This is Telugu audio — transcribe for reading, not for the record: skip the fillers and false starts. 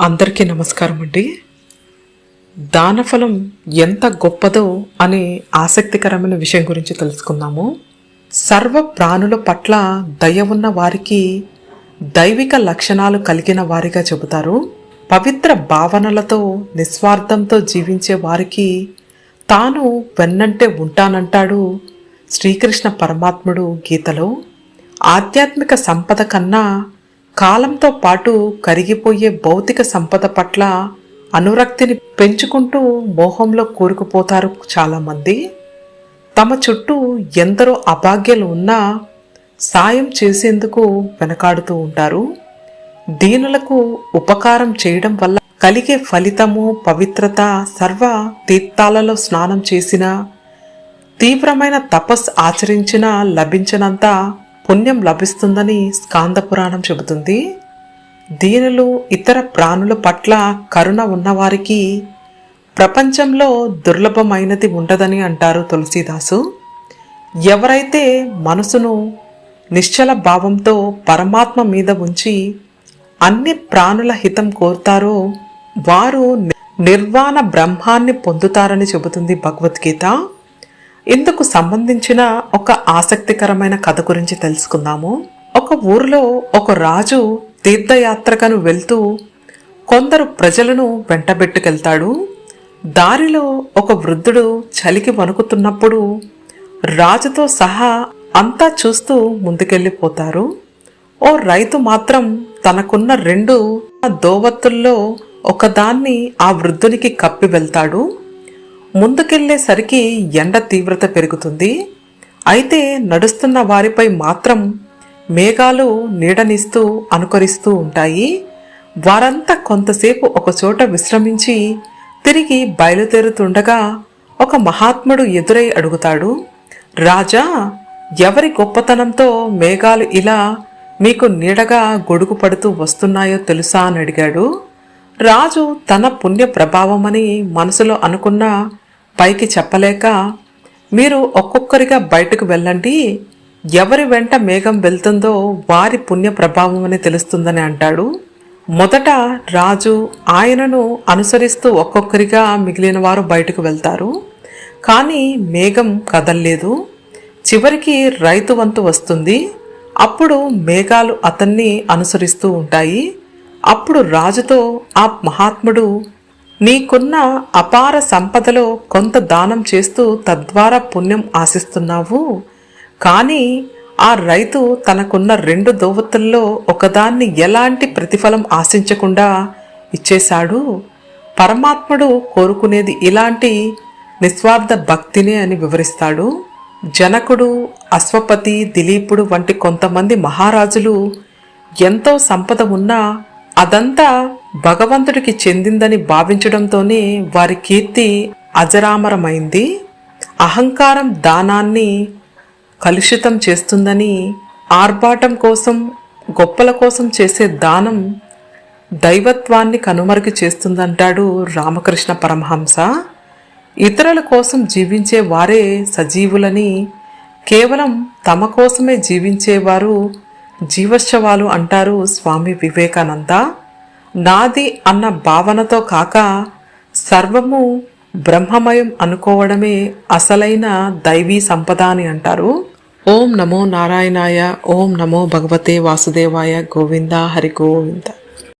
అందరికీ నమస్కారం అండి. దానఫలం ఎంత గొప్పదో అనే ఆసక్తికరమైన విషయం గురించి తెలుసుకుందాము. సర్వ ప్రాణుల పట్ల దయ ఉన్న వారికి దైవిక లక్షణాలు కలిగిన వారిగా చెబుతారు. పవిత్ర భావనలతో నిస్వార్థంతో జీవించే వారికి తాను వెన్నంటే ఉంటానంటాడు శ్రీకృష్ణ పరమాత్ముడు గీతలో. ఆధ్యాత్మిక సంపద కన్నా కాలంతో పాటు కరిగిపోయే భౌతిక సంపద పట్ల అనురక్తిని పెంచుకుంటూ మోహంలో కూరుకుపోతారు చాలామంది. తమ చుట్టూ ఎందరో అభాగ్యులు ఉన్నా సాయం చేసేందుకు వెనకాడుతూ ఉంటారు. దీనులకు ఉపకారం చేయడం వల్ల కలిగే ఫలితము పవిత్రత సర్వ తీర్థాలలో స్నానం చేసిన తీవ్రమైన తపస్సు ఆచరించిన లభించినంత పుణ్యం లభిస్తుందని స్కాంద పురాణం చెబుతుంది. దీనులు ఇతర ప్రాణుల పట్ల కరుణ ఉన్నవారికి ప్రపంచంలో దుర్లభమైనది ఉండదని అంటారు తులసీదాసు. ఎవరైతే మనసును నిశ్చల భావంతో పరమాత్మ మీద ఉంచి అన్ని ప్రాణుల హితం కోరుతారో వారు నిర్వాణ బ్రహ్మాన్ని పొందుతారని చెబుతుంది భగవద్గీత. ఇందుకు సంబంధించిన ఒక ఆసక్తికరమైన కథ గురించి తెలుసుకుందాము. ఒక ఊరిలో ఒక రాజు తీర్థయాత్రకను వెళ్తూ కొందరు ప్రజలను వెంటబెట్టుకెళ్తాడు. దారిలో ఒక వృద్ధుడు చలికి వణుకుతున్నప్పుడు రాజుతో సహా అంతా చూస్తూ ముందుకెళ్ళిపోతారు. ఓ రైతు మాత్రం తనకున్న 2 దోవత్తుల్లో ఒకదాన్ని ఆ వృద్ధునికి కప్పి వెళ్తాడు. ముందుకెళ్లేసరికి ఎండ తీవ్రత పెరుగుతుంది. అయితే నడుస్తున్న వారిపై మాత్రం మేఘాలు నీడనిస్తూ అనుకరిస్తూ ఉంటాయి. వారంతా కొంతసేపు ఒకచోట విశ్రమించి తిరిగి బయలుదేరుతుండగా ఒక మహాత్ముడు ఎదురై అడుగుతాడు, రాజా, ఎవరి గొప్పతనంతో మేఘాలు ఇలా మీకు నీడగా గొడుగు పడుతూ వస్తున్నాయో తెలుసా అని అడిగాడు. రాజు తన పుణ్య ప్రభావమని మనసులో అనుకున్న పైకి చెప్పలేక, మీరు ఒక్కొక్కరిగా బయటకు వెళ్ళండి, ఎవరి వెంట మేఘం వెళ్తుందో వారి పుణ్య ప్రభావం అని తెలుస్తుందని అంటాడు. మొదట రాజు ఆయనను అనుసరిస్తూ ఒక్కొక్కరిగా మిగిలిన వారు బయటకు వెళ్తారు. కానీ మేఘం కదల్లేదు. చివరికి రైతు వంతు వస్తుంది. అప్పుడు మేఘాలు అతన్ని అనుసరిస్తూ ఉంటాయి. అప్పుడు రాజుతో ఆ మహాత్ముడు, నీకున్న అపార సంపదలో కొంత దానం చేస్తూ తద్వారా పుణ్యం ఆశిస్తున్నావు. కానీ ఆ రైతు తనకున్న 2 దోవతుల్లో ఒకదాన్ని ఎలాంటి ప్రతిఫలం ఆశించకుండా ఇచ్చేశాడు. పరమాత్ముడు కోరుకునేది ఇలాంటి నిస్వార్థ భక్తినే అని వివరిస్తాడు. జనకుడు, అశ్వపతి, దిలీపుడు వంటి కొంతమంది మహారాజులు ఎంతో సంపద ఉన్నా అదంతా భగవంతుడికి చెందిందని భావించడంతోనే వారి కీర్తి అజరామరమైంది. అహంకారం దానాన్ని కలుషితం చేస్తుందని, ఆర్భాటం కోసం గొప్పల కోసం చేసే దానం దైవత్వాన్ని కనుమరుగు చేస్తుందంటాడు రామకృష్ణ పరమహంస. ఇతరుల కోసం జీవించే వారే సజీవులని, కేవలం తమ కోసమే జీవించేవారు జీవశ్చవాలు అంటారు స్వామి వివేకానంద. నాది అన్న భావనతో కాక సర్వము బ్రహ్మమయం అనుకోవడమే అసలైన దైవీ సంపద అని అంటారు. ఓం నమో నారాయణాయ. ఓం నమో భగవతే వాసుదేవాయ. గోవింద హరి గోవింద.